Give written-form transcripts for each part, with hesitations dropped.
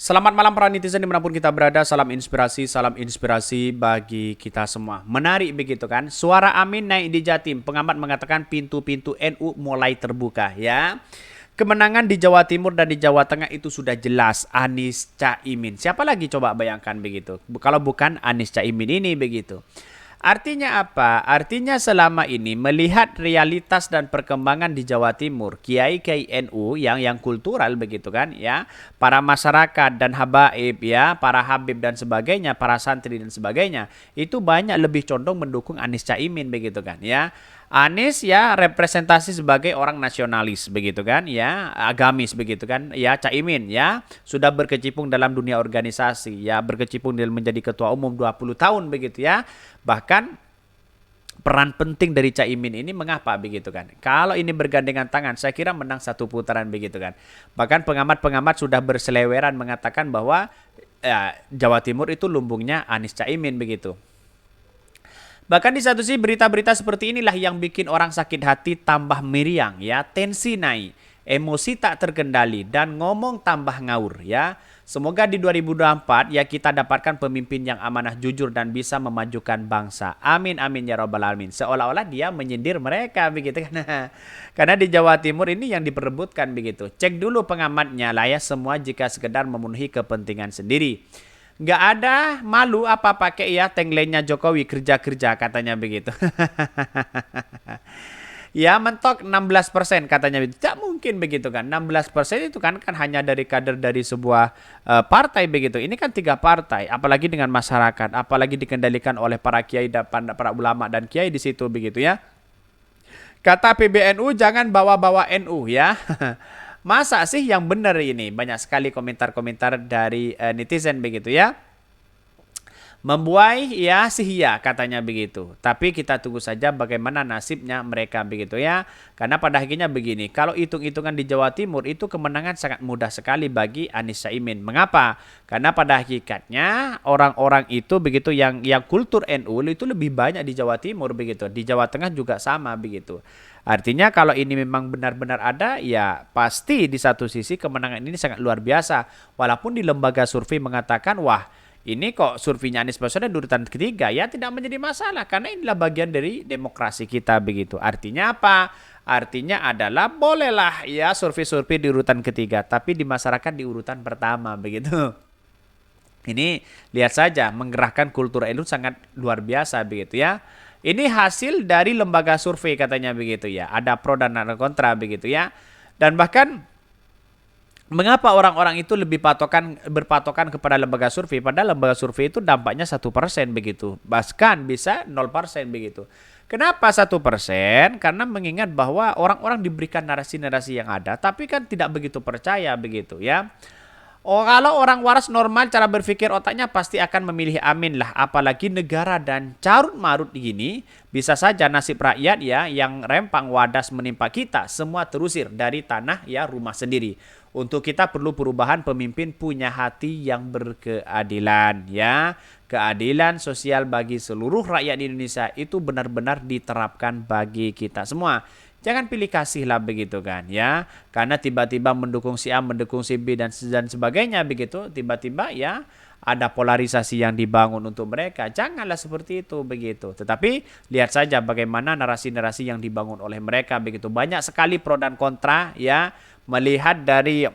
Selamat malam para netizen dimanapun kita berada, salam inspirasi bagi kita semua. Menarik begitu kan, suara Amin naik di Jatim, pengamat mengatakan pintu-pintu NU mulai terbuka ya. Kemenangan di Jawa Timur dan di Jawa Tengah itu sudah jelas, Anies Caimin. Siapa lagi coba bayangkan begitu, kalau bukan Anies Caimin ini begitu. Artinya apa? Artinya selama ini melihat realitas dan perkembangan di Jawa Timur, kiai-kiai NU yang kultural begitu kan ya, para masyarakat dan habaib ya, para habib dan sebagainya, para santri dan sebagainya, itu banyak lebih condong mendukung Anies Caimin begitu kan ya. Anies ya representasi sebagai orang nasionalis begitu kan ya, agamis begitu kan ya. Caimin ya sudah berkecimpung dalam dunia organisasi ya, berkecimpung dalam menjadi ketua umum 20 tahun begitu ya. Bahkan peran penting dari Caimin ini mengapa begitu kan. Kalau ini bergandengan tangan, saya kira menang satu putaran begitu kan. Bahkan pengamat-pengamat sudah berseleweran mengatakan bahwa Jawa Timur itu lumbungnya Anies Caimin begitu. Bahkan di satu sisi berita-berita seperti inilah yang bikin orang sakit hati tambah meriang ya, tensi naik, emosi tak terkendali dan ngomong tambah ngawur ya. Semoga di 2024 ya kita dapatkan pemimpin yang amanah, jujur dan bisa memajukan bangsa. Amin amin ya robbal alamin. Seolah-olah dia menyindir mereka begitu kan. Karena di Jawa Timur ini yang diperebutkan begitu. Cek dulu pengamatnya lah ya, semua jika sekedar memenuhi kepentingan sendiri. Nggak ada malu apa pakai ya tagline-nya Jokowi, kerja-kerja katanya begitu. Ya mentok 16% katanya begitu. Tidak mungkin begitu kan. 16% itu kan hanya dari kader dari sebuah partai begitu. Ini kan 3 partai, apalagi dengan masyarakat, apalagi dikendalikan oleh para kiai dan para ulama dan kiai di situ begitu ya. Kata PBNU jangan bawa-bawa NU ya. Masa sih yang benar ini? Banyak sekali komentar-komentar dari netizen begitu ya. Membuai ya sihia katanya begitu. Tapi kita tunggu saja bagaimana nasibnya mereka begitu ya. Karena pada akhirnya begini, kalau hitung-hitungan di Jawa Timur itu kemenangan sangat mudah sekali bagi Anies Caimin. Mengapa? Karena pada hakikatnya orang-orang itu begitu yang kultur NU itu lebih banyak di Jawa Timur begitu. Di Jawa Tengah juga sama begitu. Artinya kalau ini memang benar-benar ada, ya pasti di satu sisi kemenangan ini sangat luar biasa. Walaupun di lembaga survei mengatakan, wah ini kok surveinya Anies Baswedan di urutan ketiga, ya tidak menjadi masalah. Karena inilah bagian dari demokrasi kita begitu. Artinya apa? Artinya adalah bolehlah ya survei-survei di urutan ketiga, tapi di masyarakat di urutan pertama begitu. Ini lihat saja menggerakkan kultur NU sangat luar biasa begitu ya. Ini hasil dari lembaga survei katanya begitu ya. Ada pro dan ada kontra begitu ya. Dan bahkan mengapa orang-orang itu lebih berpatokan kepada lembaga survei? Padahal lembaga survei itu dampaknya 1% begitu. Bahkan bisa 0% begitu. Kenapa 1%? Karena mengingat bahwa orang-orang diberikan narasi-narasi yang ada, tapi kan tidak begitu percaya begitu ya. Oh, kalau orang waras normal cara berpikir otaknya pasti akan memilih Amin lah. Apalagi negara dan carut marut gini, bisa saja nasib rakyat ya yang rempang wadas menimpa kita semua terusir dari tanah ya rumah sendiri. Untuk kita perlu perubahan pemimpin punya hati yang berkeadilan ya. Keadilan sosial bagi seluruh rakyat di Indonesia itu benar-benar diterapkan bagi kita semua. Jangan pilih kasih lah begitu kan ya. Karena tiba-tiba mendukung si A, mendukung si B dan sebagainya begitu. Tiba-tiba ya ada polarisasi yang dibangun untuk mereka. Janganlah seperti itu begitu. Tetapi lihat saja bagaimana narasi-narasi yang dibangun oleh mereka begitu. Banyak sekali pro dan kontra ya. Melihat dari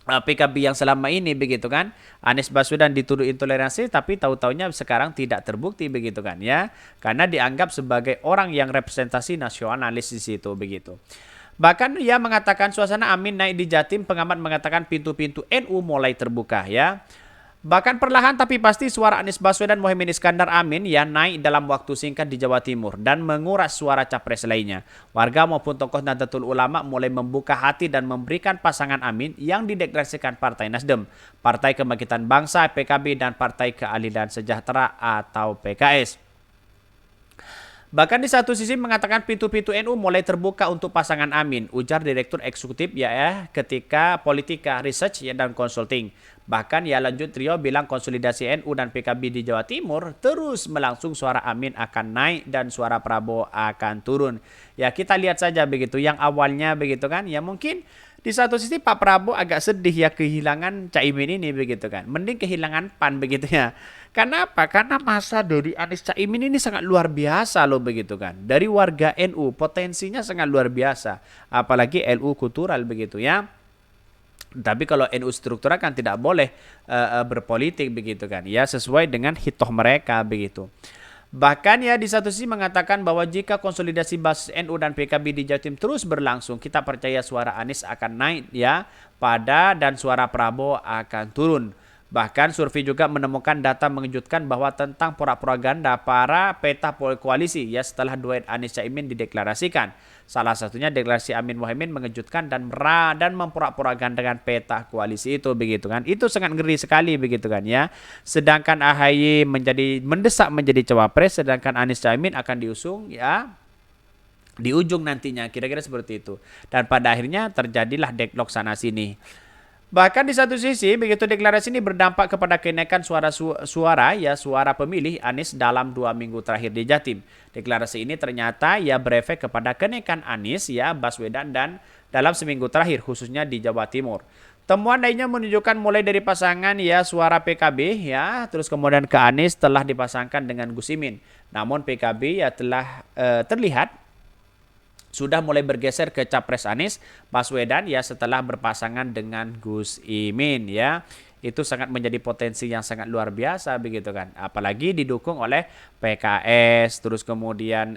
PKB yang selama ini begitu kan, Anies Baswedan dituduh intoleransi tapi tahu-taunya sekarang tidak terbukti begitu kan ya, karena dianggap sebagai orang yang representasi nasionalis di situ begitu. Bahkan ia mengatakan suasana Amin naik di Jatim, pengamat mengatakan pintu-pintu NU mulai terbuka ya. Bahkan perlahan tapi pasti suara Anies Baswedan Mohaimin Iskandar Amin ya naik dalam waktu singkat di Jawa Timur dan menguras suara capres lainnya. Warga maupun tokoh Nahdlatul Ulama mulai membuka hati dan memberikan pasangan Amin yang dideklarasikan Partai Nasdem, Partai Kebangkitan Bangsa PKB dan Partai Keadilan Sejahtera atau PKS. Bahkan di satu sisi mengatakan pintu-pintu NU mulai terbuka untuk pasangan Amin, ujar Direktur Eksekutif ketika Politika Research dan Consulting. Bahkan lanjut trio bilang konsolidasi NU dan PKB di Jawa Timur terus melangsung, suara Amin akan naik dan suara Prabowo akan turun. Ya kita lihat saja begitu, yang awalnya begitu kan, ya mungkin di satu sisi Pak Prabowo agak sedih ya kehilangan Caimin ini begitu kan. Mending kehilangan PAN begitu ya. Karena apa? Karena masa dari Anies Caimin ini sangat luar biasa loh begitu kan. Dari warga NU potensinya sangat luar biasa. Apalagi NU kultural begitu ya. Tapi kalau NU struktural kan tidak boleh berpolitik begitu kan. Ya sesuai dengan hitoh mereka begitu. Bahkan di satu sisi mengatakan bahwa jika konsolidasi basis NU dan PKB di Jatim terus berlangsung, kita percaya suara Anies akan naik dan suara Prabowo akan turun. Bahkan survei juga menemukan data mengejutkan bahwa tentang propaganda para peta koalisi setelah duet Anies Caimin dideklarasikan. Salah satunya deklarasi Amin Muhaimin mengejutkan dan mempropagandakan peta koalisi itu begitu kan. Itu sangat ngeri sekali begitu kan ya. Sedangkan AHY mendesak menjadi cawapres, sedangkan Anies Caimin akan diusung di ujung nantinya, kira-kira seperti itu. Dan pada akhirnya terjadilah deadlock sana sini. Bahkan di satu sisi begitu deklarasi ini berdampak kepada kenaikan suara pemilih Anies dalam 2 minggu terakhir di Jatim. Deklarasi ini ternyata berefek kepada kenaikan Anies Baswedan dan dalam seminggu terakhir khususnya di Jawa Timur. Temuan lainnya menunjukkan mulai dari pasangan suara PKB terus kemudian ke Anies telah dipasangkan dengan Gus Imin. Namun PKB telah terlihat sudah mulai bergeser ke capres Anies Baswedan setelah berpasangan dengan Gus Imin Itu sangat menjadi potensi yang sangat luar biasa begitu kan. Apalagi didukung oleh PKS, terus kemudian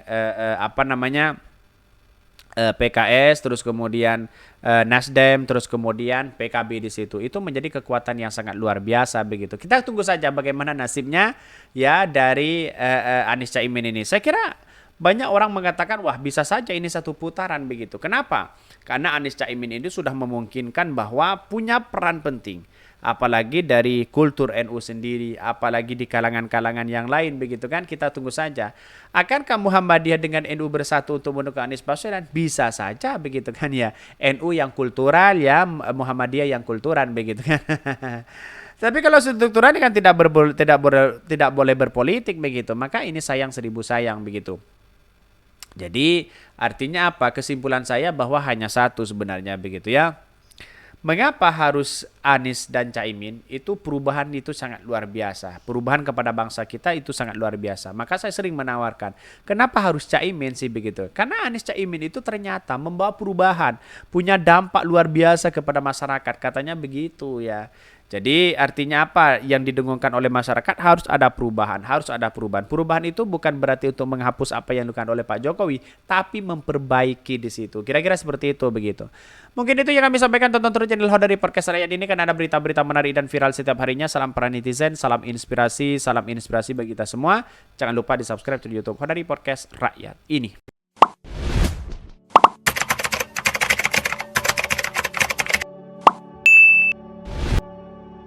PKS, terus kemudian Nasdem, terus kemudian PKB di situ. Itu menjadi kekuatan yang sangat luar biasa begitu. Kita tunggu saja bagaimana nasibnya dari Anies Caimin ini. Saya kira banyak orang mengatakan wah bisa saja ini satu putaran begitu. Kenapa? Karena Anies Caimin ini sudah memungkinkan bahwa punya peran penting. Apalagi dari kultur NU sendiri, apalagi di kalangan-kalangan yang lain begitu kan. Kita tunggu saja. Akankah Muhammadiyah dengan NU bersatu untuk mendukung Anies Baswedan? Bisa saja begitu kan ya. NU yang kultural Muhammadiyah yang kulturan begitu kan. Tapi kalau struktural ini kan tidak boleh berpolitik begitu. Maka ini sayang seribu sayang begitu. Jadi artinya apa? Kesimpulan saya bahwa hanya satu sebenarnya begitu ya. Mengapa harus Anies dan Caimin? Itu perubahan itu sangat luar biasa. Perubahan kepada bangsa kita itu sangat luar biasa. Maka saya sering menawarkan, kenapa harus Caimin sih begitu? Karena Anies Caimin itu ternyata membawa perubahan, punya dampak luar biasa kepada masyarakat. Katanya begitu ya. Jadi artinya apa yang didengungkan oleh masyarakat harus ada perubahan, harus ada perubahan. Perubahan itu bukan berarti untuk menghapus apa yang dilakukan oleh Pak Jokowi, tapi memperbaiki di situ. Kira-kira seperti itu begitu. Mungkin itu yang kami sampaikan. Tonton terus channel Hodari Podcast Rakyat ini kan ada berita-berita menarik dan viral setiap harinya. Salam para netizen, salam inspirasi bagi kita semua. Jangan lupa di subscribe di YouTube Hodari Podcast Rakyat ini.